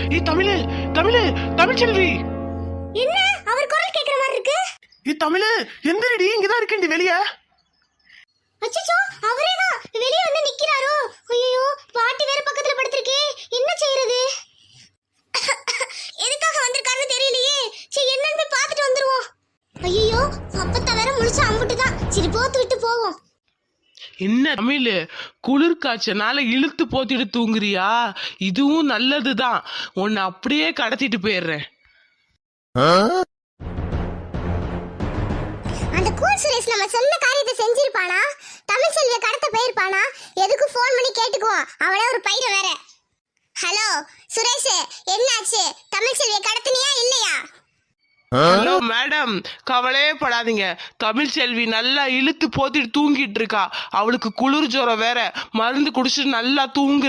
தமிழு தமிழு தமிழ்ச்செல்வி, என்ன அவர் குரல் கேக்குற மாதிரி இருக்கு? தமிழு எந்திரடி, இங்கதான் இருக்கேன்டி வெளிய. அச்சச்சோ, அவரேதான் வெளிய வந்து நிக்கிறாரோ? ஐயோ, பாட்டி வேற பக்கத்துல படுத்திருக்கே, என்ன செய்யறது? எதுக்காக வந்திருக்காருன்னு தெரியலையே. சரி, என்னன்னு போய் பார்த்துட்டு வந்துருவோம். ஐயோ, அப்பத்தா வேற முழிச்சு அம்புட்டுதான். சரி, போத்து விட்டு போவோம். என்ன தமிழு, குளிர் காய்ச்சனால இழுத்து போத்திட்டு தூங்குறியா? இதுவும் நல்லதுதான், உன்னை அப்படியே கடத்திட்டு போயிடுறேன். அந்த கூல் சுரேஷ் நம்ம சொன்ன காரியத்தை செஞ்சிருப்பானா? தமிழ் செல்வியை கடத்த போயிருப்பானா? எதுக்கு ஃபோன் பண்ணி கேட்டுக்குவோம், அவளே ஒரு பைர வேற. ஹலோ சுரேஷ், என்னாச்சு? தமிழ் செல்வியை கடத்தினியா இல்லையா? ஹலோ மேடம், கவலையே படாதீங்க. தமிழ்ச்செல்வி நல்லா இழுத்து போத்திட்டு தூங்கிட்டு இருக்கா. அவளுக்கு குளிர் ஜுரம் வேற, மருந்து குடிச்சிட்டு நல்லா தூங்குற.